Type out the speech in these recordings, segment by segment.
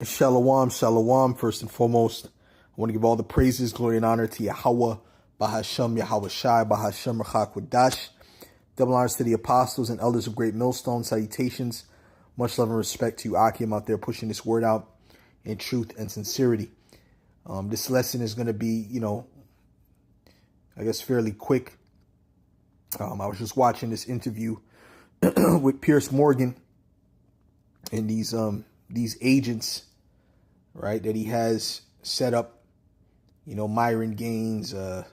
Shalom, shalom. First and foremost, I want to give all the praises, glory, and honor to Yahweh, Bahasham, Yahweh Shai, Bahasham, Rachak Wadash. Double honors to the apostles and elders of Great Millstone. Salutations. Much love and respect to you, Akim, out there pushing this word out in truth and sincerity. This lesson is going to be, I guess fairly quick. I was just watching this interview with Piers Morgan and these agents, right, that he has set up, Myron Gaines, the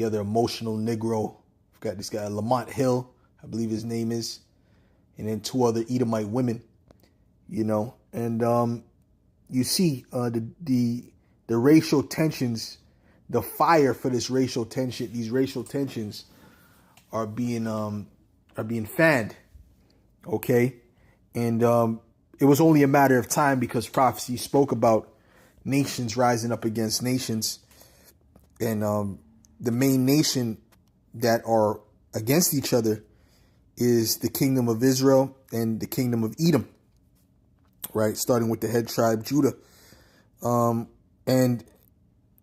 other emotional Negro. I've got this guy, Lamont Hill, I believe his name is, and then two other Edomite women, and you see the racial tensions, the fire for this racial tension, these racial tensions are being fanned, okay? And it was only a matter of time because prophecy spoke about nations rising up against nations. And the main nation that are against each other is the kingdom of Israel and the kingdom of Edom, right? Starting with the head tribe, Judah. And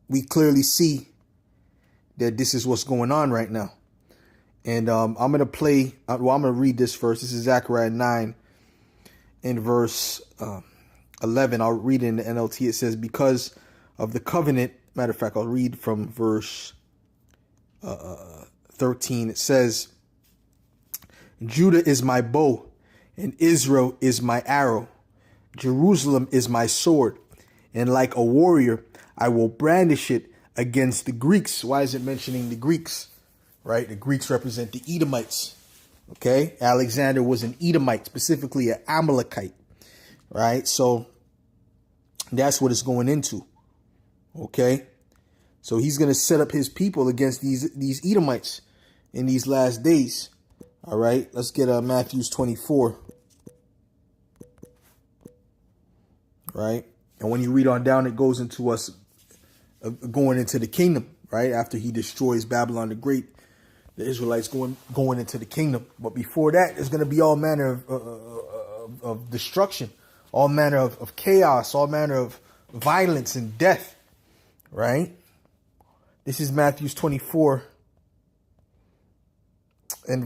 we clearly see that this is what's going on right now. And I'm going to read this first. This is Zechariah 9 in verse 11. I'll read it in the NLT. It says, because of the covenant, matter of fact, I'll read from verse 13. It says, Judah is my bow and Israel is my arrow. Jerusalem is my sword. And like a warrior, I will brandish it against the Greeks. Why is it mentioning the Greeks? Right? The Greeks represent the Edomites. Okay. Alexander was an Edomite, specifically an Amalekite. Right. So that's what it's going into. Okay. So he's going to set up his people against these Edomites in these last days. All right. Let's get Matthew 24. Right. And when you read on down, it goes into us going into the kingdom. Right. After he destroys Babylon the Great. The Israelites going into the kingdom. But before that, there's going to be all manner of destruction, all manner of chaos, all manner of violence and death, right? This is Matthew 24 and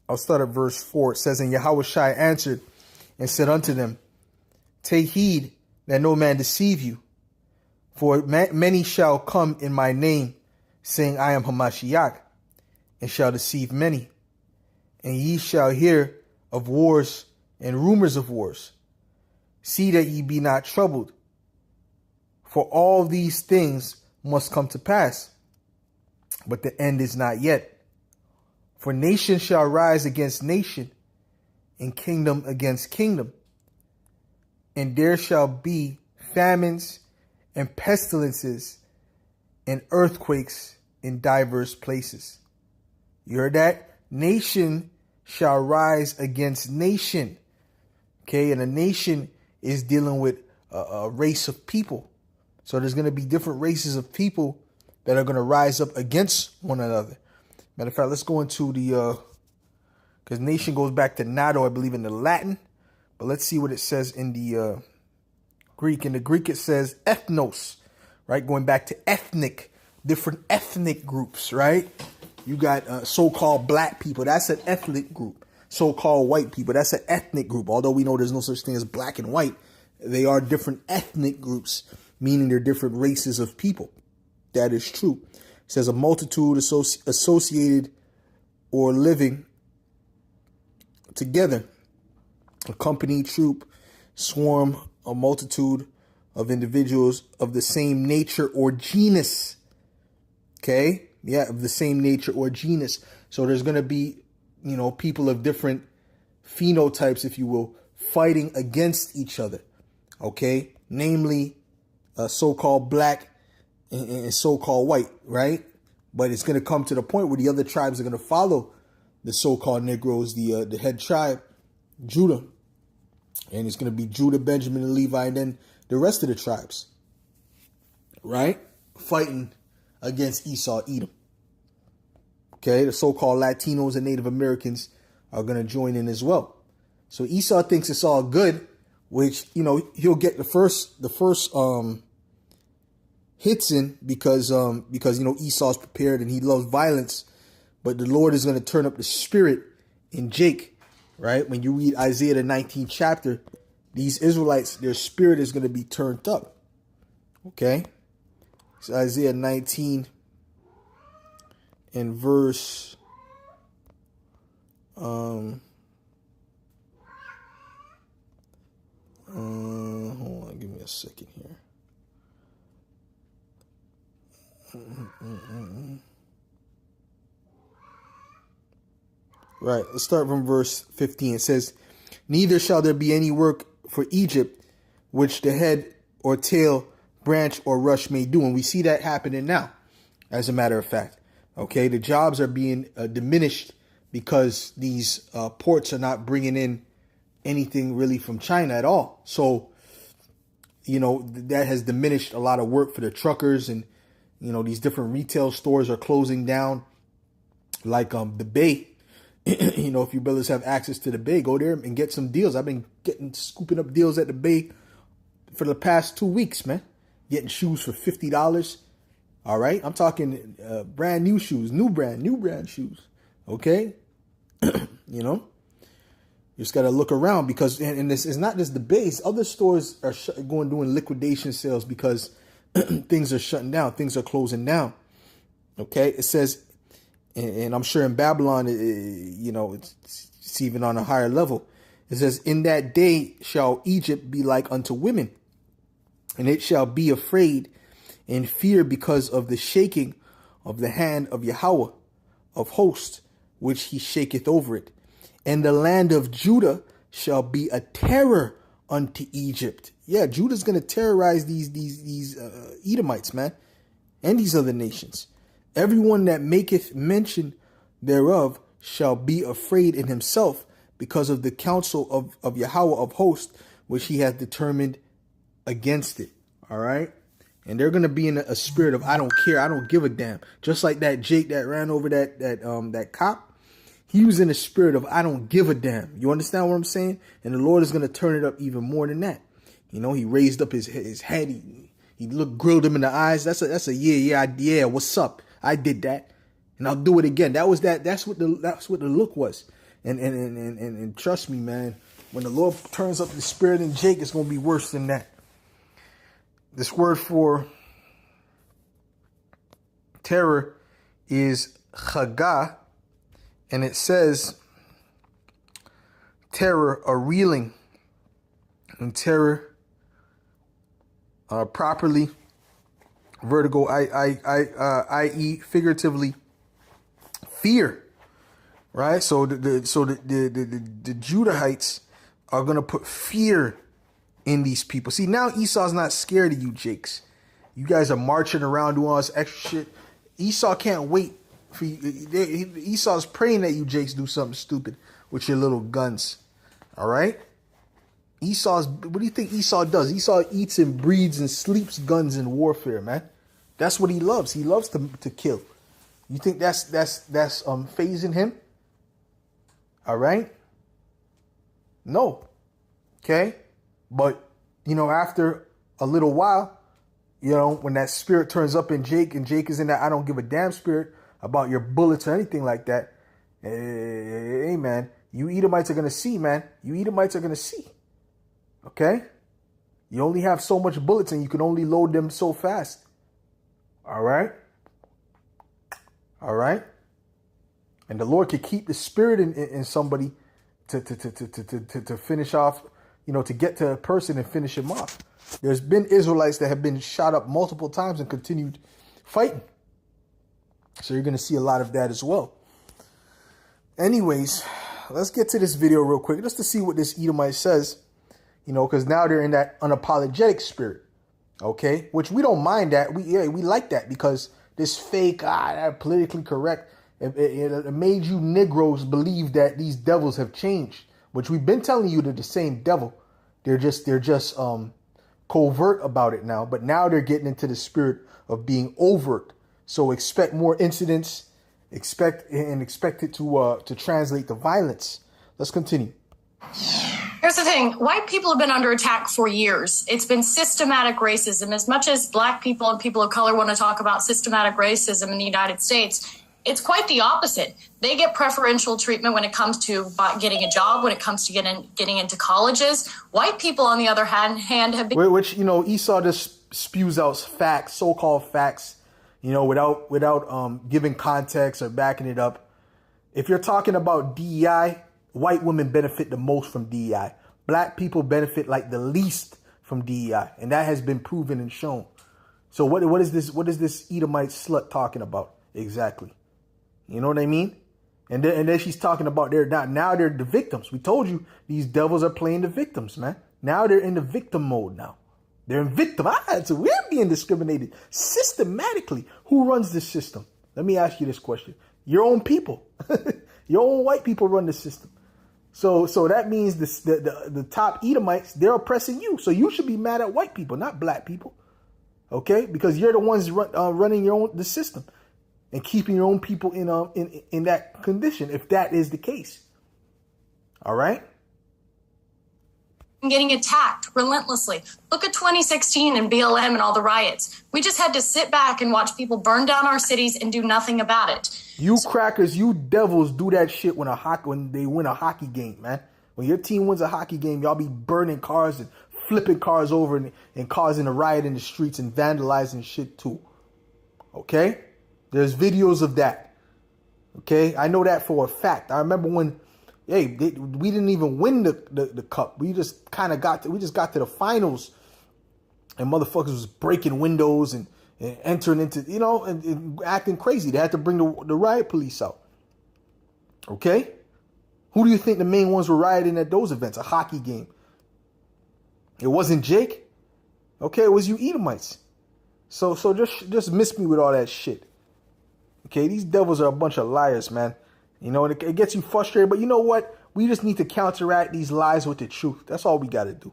I'll start at verse 4. It says, and Yahweh Shai answered and said unto them, take heed that no man deceive you, for many shall come in my name, saying, I am Hamashiach, and shall deceive many. And ye shall hear of wars and rumors of wars. See that ye be not troubled, for all these things must come to pass, but the end is not yet. For nation shall rise against nation, and kingdom against kingdom. And there shall be famines and pestilences and earthquakes in diverse places. You heard that? Nation shall rise against nation. Okay, and a nation is dealing with a race of people. So there's going to be different races of people that are going to rise up against one another. Matter of fact, let's go into because nation goes back to NATO, I believe, in the Latin. But let's see what it says in the Greek. In the Greek, it says ethnos, right? Going back to ethnic, different ethnic groups, right? You got so-called black people. That's an ethnic group. So-called white people. That's an ethnic group. Although we know there's no such thing as black and white, they are different ethnic groups, meaning they're different races of people. That is true. It says a multitude associated or living together. A company, troop, swarm, a multitude of individuals of the same nature or genus. Okay? Yeah, of the same nature or genus. So there's going to be, people of different phenotypes, if you will, fighting against each other. Okay? Namely, so-called black and so-called white, right? But it's going to come to the point where the other tribes are going to follow the so-called Negroes, the head tribe, Judah. And it's going to be Judah, Benjamin, and Levi, and then the rest of the tribes, right? Fighting against Esau, Edom. Okay, the so-called Latinos and Native Americans are going to join in as well. So Esau thinks it's all good, which, you know, he'll get the first hits in because you know, Esau's prepared and he loves violence, but the Lord is going to turn up the spirit in Jake, right? When you read Isaiah the 19th chapter, these Israelites, their spirit is going to be turned up. Okay, it's Isaiah 19 and verse hold on, give me a second here. Right, let's start from verse 15. It says, neither shall there be any work for Egypt, which the head or tail, branch or rush may do. And we see that happening now, as a matter of fact. Okay, the jobs are being diminished because these ports are not bringing in anything really from China at all. So, you know, that has diminished a lot of work for the truckers, and, you know, these different retail stores are closing down, like the Bay. You know, if you brothers have access to the Bay, go there and get some deals. I've been scooping up deals at the Bay for the past 2 weeks, man. Getting shoes for $50. All right, I'm talking brand new shoes, new brand shoes. Okay, you know, you just got to look around because, and this is not just the base. Other stores are doing liquidation sales because things are shutting down, things are closing down. Okay, it says, and I'm sure in Babylon, you know, it's even on a higher level. It says, in that day shall Egypt be like unto women, and it shall be afraid and fear because of the shaking of the hand of Yahweh of hosts, which he shaketh over it. And the land of Judah shall be a terror unto Egypt. Yeah, Judah's going to terrorize these Edomites, man, and these other nations. Everyone that maketh mention thereof shall be afraid in himself because of the counsel of Yahweh of hosts, which he hath determined against it. All right. And they're going to be in a spirit of, I don't care, I don't give a damn. Just like that Jake that ran over that cop. He was in a spirit of, I don't give a damn. You understand what I'm saying? And the Lord is going to turn it up even more than that. You know, he raised up his head. He grilled him in the eyes. That's a yeah. What's up? I did that, and I'll do it again. That's what the look was. And trust me, man, when the Lord turns up the spirit in Jake, it's going to be worse than that. This word for terror is chagah, and it says terror, a reeling, and terror, properly, vertigo, i.e. figuratively, fear, right? So the Judahites are going to put fear in these people. See, now Esau's not scared of you, Jakes. You guys are marching around doing all this extra shit. Esau can't wait for you. Esau's praying that you, Jakes, do something stupid with your little guns. All right? What do you think Esau does? Esau eats and breathes and sleeps guns in warfare, man. That's what he loves. He loves to kill. You think that's phasing him? All right? No. Okay? But, you know, after a little while, you know, when that spirit turns up in Jake, and Jake is in that I don't give a damn spirit about your bullets or anything like that, hey, man, you Edomites are going to see, man. You Edomites are going to see. Okay? You only have so much bullets and you can only load them so fast. All right? All right? And the Lord could keep the spirit in somebody to finish off, you know, to get to a person and finish him off. There's been Israelites that have been shot up multiple times and continued fighting. So you're going to see a lot of that as well. Anyways, let's get to this video real quick just to see what this Edomite says, you know, because now they're in that unapologetic spirit. Okay, which we don't mind that. We like that because this fake, politically correct, it made you Negroes believe that these devils have changed, which we've been telling you they're the same devil. They're just covert about it now, but now they're getting into the spirit of being overt. So expect more incidents, expect it to translate to violence. Let's continue. Here's the thing. White people have been under attack for years. It's been systematic racism. As much as black people and people of color want to talk about systematic racism in the United States, it's quite the opposite. They get preferential treatment when it comes to getting a job, when it comes to getting into colleges. White people, on the other hand have been... Which, Esau just spews out facts, so-called facts, without giving context or backing it up. If you're talking about DEI, white women benefit the most from DEI. Black people benefit like the least from DEI. And that has been proven and shown. So what is this Edomite slut talking about exactly? You know what I mean? And then she's talking about they're the victims. We told you these devils are playing the victims, man. Now they're in the victim mode now. They're in victim. So we're being discriminated systematically. Who runs this system? Let me ask you this question. Your own people. Your own white people run the system. So that means the top Edomites, they're oppressing you. So you should be mad at white people, not black people. Okay? Because you're the ones running the system and keeping your own people in that condition, if that is the case. All right? Getting attacked relentlessly. Look at 2016 and BLM and all the riots. We just had to sit back and watch people burn down our cities and do nothing about it. You crackers, you devils do that shit when they win a hockey game, man. When your team wins a hockey game, y'all be burning cars and flipping cars over and causing a riot in the streets and vandalizing shit too. Okay? There's videos of that. Okay? I know that for a fact. I remember when we didn't even win the cup. We just kind of got to the finals, and motherfuckers was breaking windows and entering into, and acting crazy. They had to bring the riot police out. Okay? Who do you think the main ones were rioting at those events? A hockey game. It wasn't Jake. Okay, it was you Edomites. So just miss me with all that shit. Okay, these devils are a bunch of liars, man. And it gets you frustrated. But you know what? We just need to counteract these lies with the truth. That's all we got to do.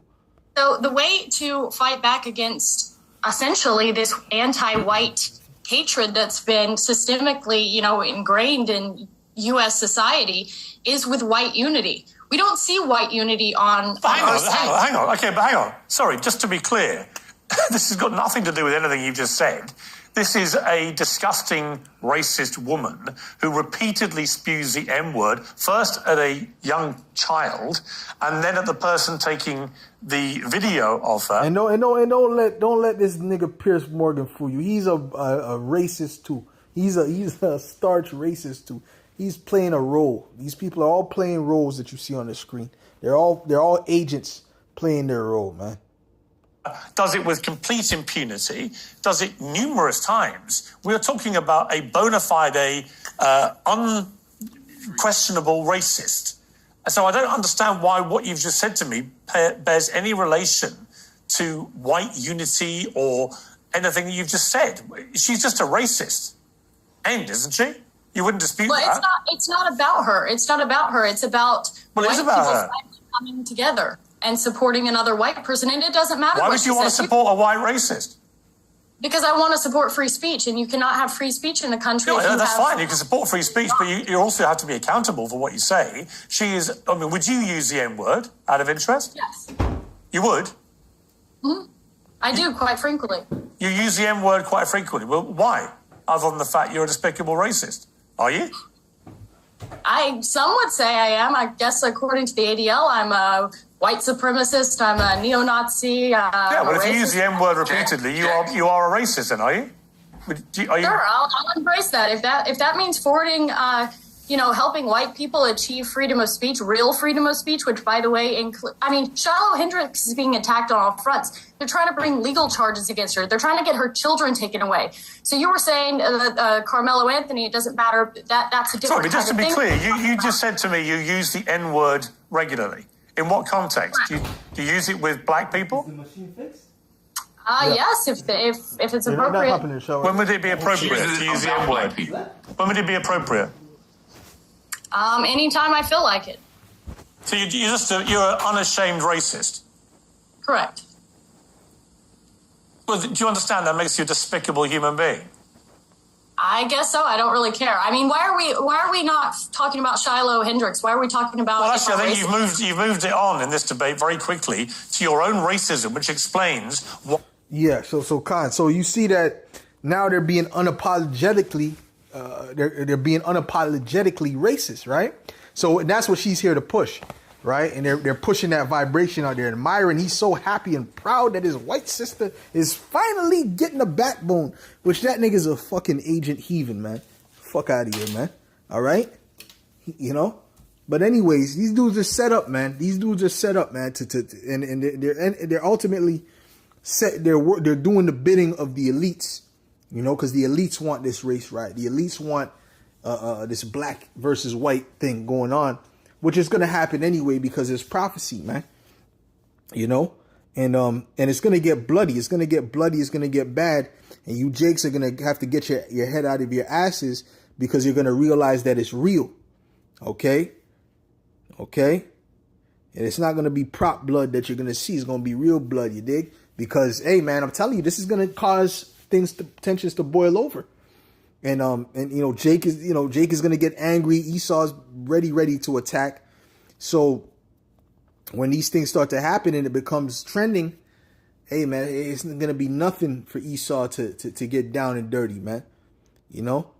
So the way to fight back against essentially this anti-white hatred that's been systemically, ingrained in U.S. society is with white unity. We don't see white unity on our side. Hang on. Okay, but hang on. Sorry, just to be clear, this has got nothing to do with anything you've just said. This is a disgusting racist woman who repeatedly spews the M-word, first at a young child, and then at the person taking the video of her. And don't let this nigga Piers Morgan fool you. He's a racist too. He's a starch racist too. He's playing a role. These people are all playing roles that you see on the screen. They're all agents playing their role, man. Does it with complete impunity, does it numerous times. We're talking about a bona fide, unquestionable racist. So I don't understand why what you've just said to me bears any relation to white unity or anything that you've just said. She's just a racist. Isn't she? You wouldn't dispute that. It's not about her. It's not about her. It's about it is about her. Coming together and supporting another white person, and it doesn't matter. Why would you want to support a white racist? Because I want to support free speech, and you cannot have free speech in the country. No, that's fine. You can support free speech, but you also have to be accountable for what you say. Would you use the M-word out of interest? Yes. You would? Mm-hmm. I do, quite frequently. You use the M-word quite frequently. Well, why? Other than the fact you're a despicable racist. Are you? Some would say I am. I guess according to the ADL, I'm a white supremacist. I'm a neo-Nazi. If you use the M-word repeatedly, you are a racist, then, are you? Sure, I'll embrace that. If that means forwarding, helping white people achieve freedom of speech, real freedom of speech, which, by the way, Shiloh Hendricks is being attacked on all fronts. They're trying to bring legal charges against her. They're trying to get her children taken away. So you were saying Carmelo Anthony, it doesn't matter. That's a different Sorry, but just to be thing. clear, you just said to me you use the N-word regularly. In what context? Do you use it with black people? Is the machine fixed? Yes, if it's appropriate. When would it be appropriate to use the M-word? When would it be appropriate? Anytime I feel like it. So you're an unashamed racist? Correct. Well, do you understand that makes you a despicable human being? I guess so. I don't really care. I mean, why are we not talking about Shiloh Hendricks? Why are we talking about? Well, actually, I think you've moved it on in this debate very quickly to your own racism, which explains what. Yeah. So Khan. So you see that now they're being unapologetically, they're being unapologetically racist, right? So that's what she's here to push, right? And they're pushing that vibration out there. And Myron, he's so happy and proud that his white sister is finally getting a backbone, which that nigga's a fucking agent heathen, man. Fuck out of here, man. All right? You know? But anyways, these dudes are set up, man. These dudes are set up, man, and they're ultimately set, they're doing the bidding of the elites, you know, because the elites want this race right. The elites want this black versus white thing going on, which is going to happen anyway because it's prophecy, man. You know, and it's going to get bloody. It's going to get bloody. It's going to get bad. And you Jakes are going to have to get your head out of your asses because you're going to realize that it's real. Okay. Okay. And it's not going to be prop blood that you're going to see. It's going to be real blood. You dig? Because, hey, man, I'm telling you, this is going to cause tensions to boil over. And you know, Jake is going to get angry. Esau's ready to attack. So when these things start to happen and it becomes trending, hey, man, it's going to be nothing for Esau to get down and dirty, man. You know,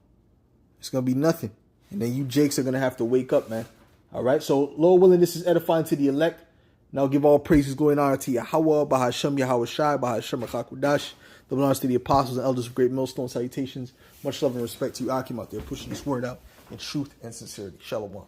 it's going to be nothing. And then you Jakes are going to have to wake up, man. All right. So Lord willing, this is edifying to the elect. Now give all praises going on to Yahweh, Bahashem, Yahweh Shai, Bahashem, Chakudash. The belongs to the apostles and elders of Great Millstone. Salutations. Much love and respect to you, Akim, out there pushing this word out in truth and sincerity. Shalom.